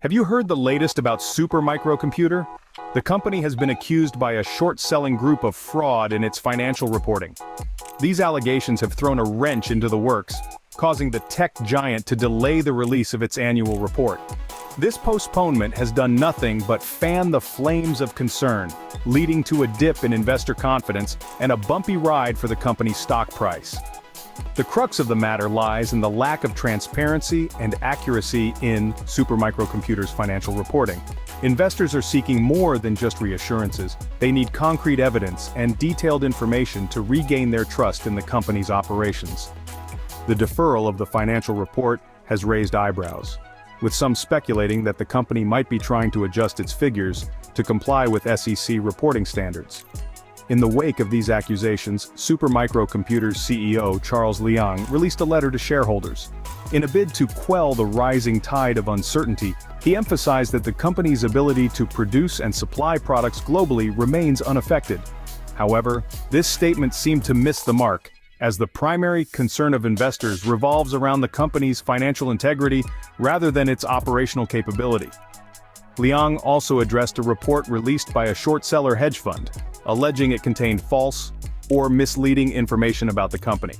Have you heard the latest about Supermicro? The company has been accused by a short-selling group of fraud in its financial reporting. These allegations have thrown a wrench into the works, causing the tech giant to delay the release of its annual report. This postponement has done nothing but fan the flames of concern, leading to a dip in investor confidence and a bumpy ride for the company's stock price. The crux of the matter lies in the lack of transparency and accuracy in Supermicro's financial reporting. Investors are seeking more than just reassurances. They need concrete evidence and detailed information to regain their trust in the company's operations. The deferral of the financial report has raised eyebrows, with some speculating that the company might be trying to adjust its figures to comply with SEC reporting standards. In the wake of these accusations, Supermicro's CEO Charles Liang released a letter to shareholders. In a bid to quell the rising tide of uncertainty, he emphasized that the company's ability to produce and supply products globally remains unaffected. However, this statement seemed to miss the mark, as the primary concern of investors revolves around the company's financial integrity rather than its operational capability. Liang also addressed a report released by a short-seller hedge fund, alleging it contained false or misleading information about the company.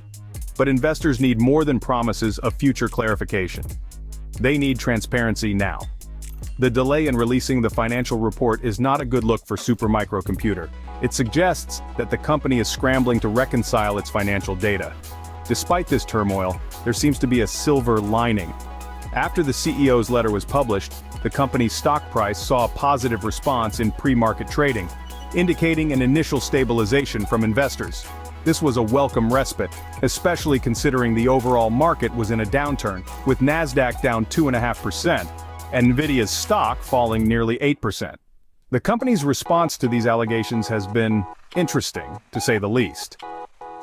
But investors need more than promises of future clarification. They need transparency now. The delay in releasing the financial report is not a good look for Supermicro. It suggests that the company is scrambling to reconcile its financial data. Despite this turmoil, there seems to be a silver lining. After the CEO's letter was published, the company's stock price saw a positive response in pre-market trading, indicating an initial stabilization from investors. This was a welcome respite, especially considering the overall market was in a downturn, with Nasdaq down 2.5%, and Nvidia's stock falling nearly 8%. The company's response to these allegations has been interesting, to say the least.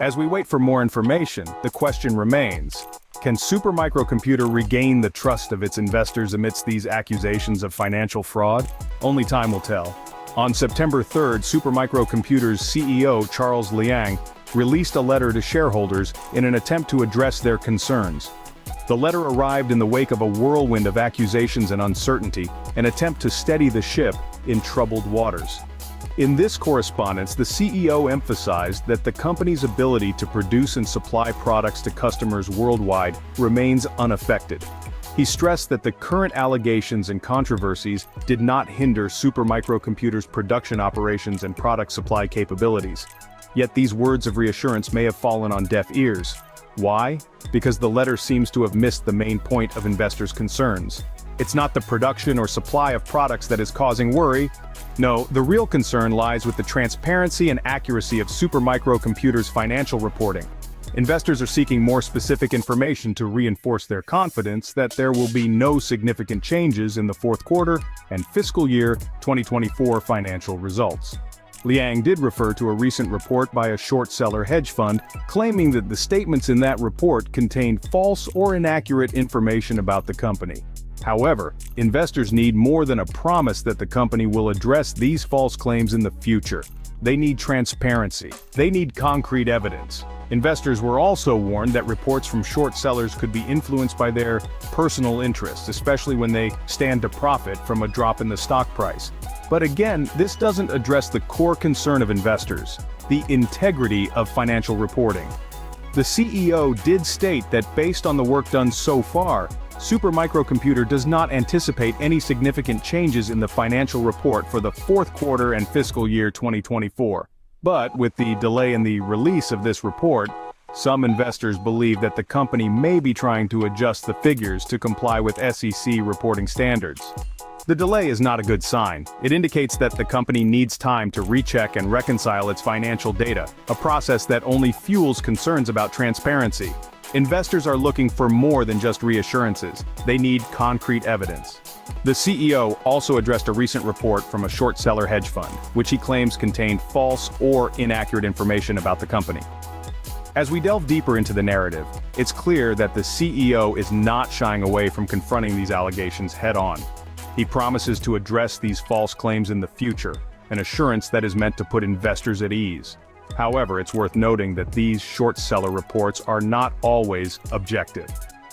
As we wait for more information, the question remains: can Supermicro regain the trust of its investors amidst these accusations of financial fraud? Only time will tell. On September 3rd, Supermicro's CEO Charles Liang released a letter to shareholders in an attempt to address their concerns. The letter arrived in the wake of a whirlwind of accusations and uncertainty, an attempt to steady the ship in troubled waters. In this correspondence, the CEO emphasized that the company's ability to produce and supply products to customers worldwide remains unaffected. He stressed that the current allegations and controversies did not hinder Supermicro's production operations and product supply capabilities. Yet these words of reassurance may have fallen on deaf ears. Why? Because the letter seems to have missed the main point of investors' concerns. It's not the production or supply of products that is causing worry. No, the real concern lies with the transparency and accuracy of Supermicro's financial reporting. Investors are seeking more specific information to reinforce their confidence that there will be no significant changes in the fourth quarter and fiscal year 2024 financial results. Liang did refer to a recent report by a short-seller hedge fund, claiming that the statements in that report contained false or inaccurate information about the company. However, investors need more than a promise that the company will address these false claims in the future. They need transparency. They need concrete evidence. Investors were also warned that reports from short sellers could be influenced by their personal interests, especially when they stand to profit from a drop in the stock price. But again, this doesn't address the core concern of investors: the integrity of financial reporting. The CEO did state that based on the work done so far, Supermicro does not anticipate any significant changes in the financial report for the fourth quarter and fiscal year 2024. But with the delay in the release of this report, some investors believe that the company may be trying to adjust the figures to comply with SEC reporting standards. The delay is not a good sign. It indicates that the company needs time to recheck and reconcile its financial data, a process that only fuels concerns about transparency. Investors are looking for more than just reassurances. They need concrete evidence. The CEO also addressed a recent report from a short-seller hedge fund, which he claims contained false or inaccurate information about the company. As we delve deeper into the narrative, it's clear that the CEO is not shying away from confronting these allegations head-on. He promises to address these false claims in the future, an assurance that is meant to put investors at ease. However, it's worth noting that these short-seller reports are not always objective.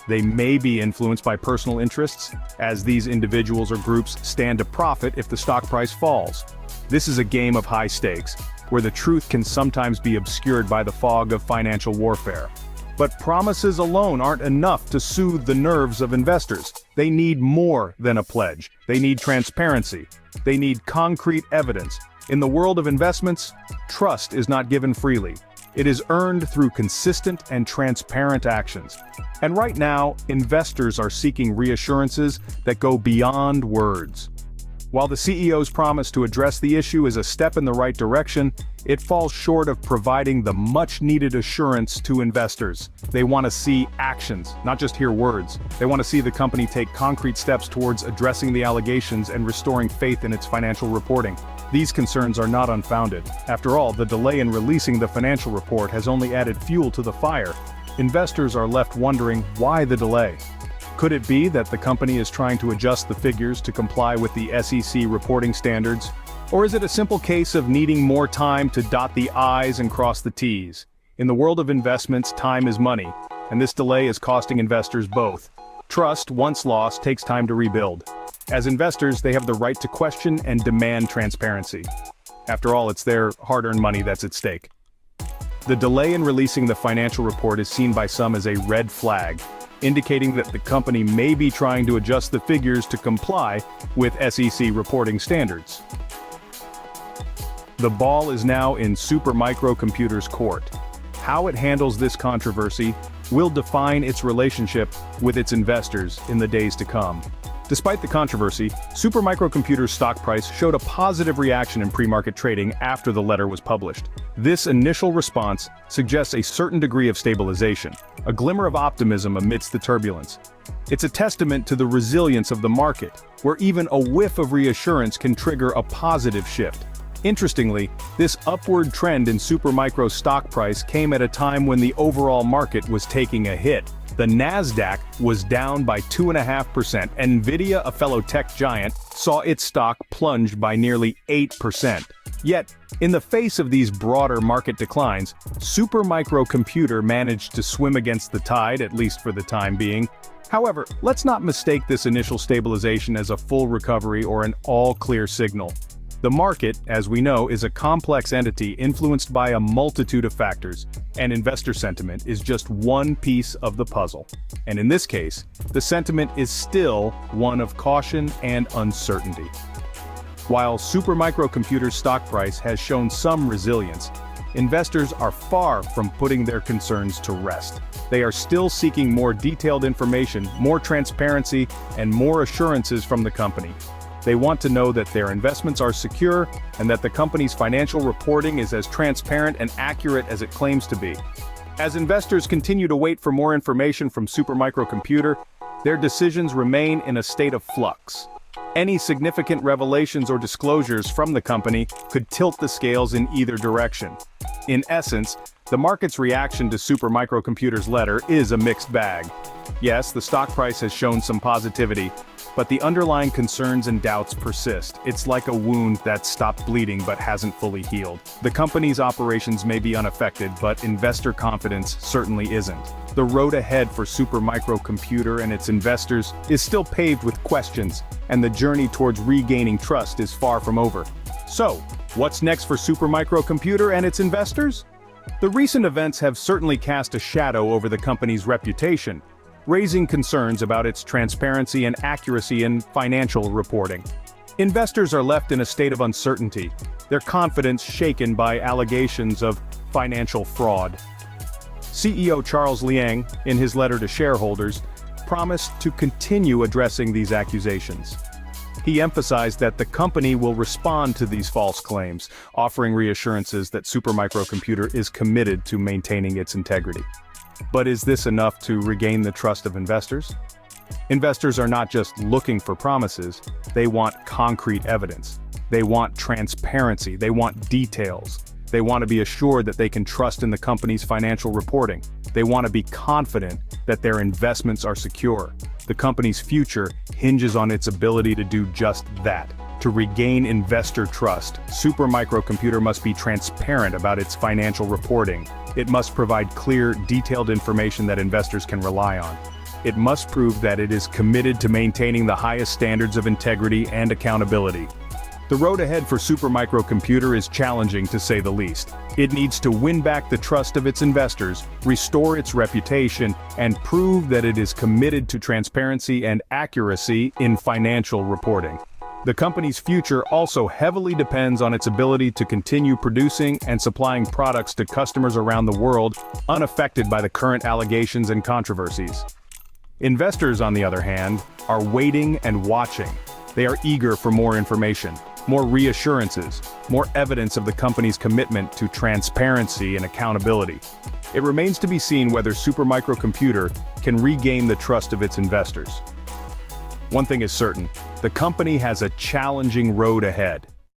They may be influenced by personal interests, as these individuals or groups stand to profit if the stock price falls. This is a game of high stakes, where the truth can sometimes be obscured by the fog of financial warfare. But promises alone aren't enough to soothe the nerves of investors. They need more than a pledge. They need transparency. They need concrete evidence. In the world of investments, trust is not given freely. It is earned through consistent and transparent actions. And right now, investors are seeking reassurances that go beyond words. While the CEO's promise to address the issue is a step in the right direction, it falls short of providing the much-needed assurance to investors. They want to see actions, not just hear words. They want to see the company take concrete steps towards addressing the allegations and restoring faith in its financial reporting. These concerns are not unfounded. After all, the delay in releasing the financial report has only added fuel to the fire. Investors are left wondering why the delay. Could it be that the company is trying to adjust the figures to comply with the SEC reporting standards? Or is it a simple case of needing more time to dot the I's and cross the T's? In the world of investments, time is money, and this delay is costing investors both. Trust, once lost, takes time to rebuild. As investors, they have the right to question and demand transparency. After all, it's their hard-earned money that's at stake. The delay in releasing the financial report is seen by some as a red flag, indicating that the company may be trying to adjust the figures to comply with SEC reporting standards. The ball is now in Supermicro Computer's court. How it handles this controversy will define its relationship with its investors in the days to come. Despite the controversy, Supermicro Computer's stock price showed a positive reaction in pre-market trading after the letter was published. This initial response suggests a certain degree of stabilization, a glimmer of optimism amidst the turbulence. It's a testament to the resilience of the market, where even a whiff of reassurance can trigger a positive shift. Interestingly, this upward trend in Supermicro's stock price came at a time when the overall market was taking a hit. The Nasdaq was down by 2.5%, and Nvidia, a fellow tech giant, saw its stock plunge by nearly 8%. Yet, in the face of these broader market declines, Supermicro Computer managed to swim against the tide, at least for the time being. However, let's not mistake this initial stabilization as a full recovery or an all-clear signal. The market, as we know, is a complex entity influenced by a multitude of factors, and investor sentiment is just one piece of the puzzle. And in this case, the sentiment is still one of caution and uncertainty. While Supermicro Computer's stock price has shown some resilience, investors are far from putting their concerns to rest. They are still seeking more detailed information, more transparency, and more assurances from the company. They want to know that their investments are secure and that the company's financial reporting is as transparent and accurate as it claims to be. As investors continue to wait for more information from Supermicro Computer, their decisions remain in a state of flux. Any significant revelations or disclosures from the company could tilt the scales in either direction. In essence, the market's reaction to Supermicro Computer's letter is a mixed bag. Yes, the stock price has shown some positivity, but the underlying concerns and doubts persist. It's like a wound that stopped bleeding but hasn't fully healed. The company's operations may be unaffected, but investor confidence certainly isn't. The road ahead for Supermicro Computer and its investors is still paved with questions, and the journey towards regaining trust is far from over. So, what's next for Supermicro Computer and its investors? The recent events have certainly cast a shadow over the company's reputation, raising concerns about its transparency and accuracy in financial reporting. Investors are left in a state of uncertainty, their confidence shaken by allegations of financial fraud. CEO Charles Liang, in his letter to shareholders, promised to continue addressing these accusations. He emphasized that the company will respond to these false claims, offering reassurances that Supermicro Computer is committed to maintaining its integrity. But is this enough to regain the trust of investors? Investors are not just looking for promises, they want concrete evidence. They want transparency, they want details. They want to be assured that they can trust in the company's financial reporting. They want to be confident that their investments are secure. The company's future hinges on its ability to do just that. To regain investor trust, Supermicro Computer must be transparent about its financial reporting. It must provide clear, detailed information that investors can rely on. it must prove that it is committed to maintaining the highest standards of integrity and accountability. The road ahead for Supermicro Computer is challenging to say the least. It needs to win back the trust of its investors, restore its reputation, and prove that it is committed to transparency and accuracy in financial reporting. The company's future also heavily depends on its ability to continue producing and supplying products to customers around the world, unaffected by the current allegations and controversies. Investors, on the other hand, are waiting and watching. They are eager for more information, more reassurances, more evidence of the company's commitment to transparency and accountability. It remains to be seen whether Supermicro Computer can regain the trust of its investors. One thing is certain, the company has a challenging road ahead.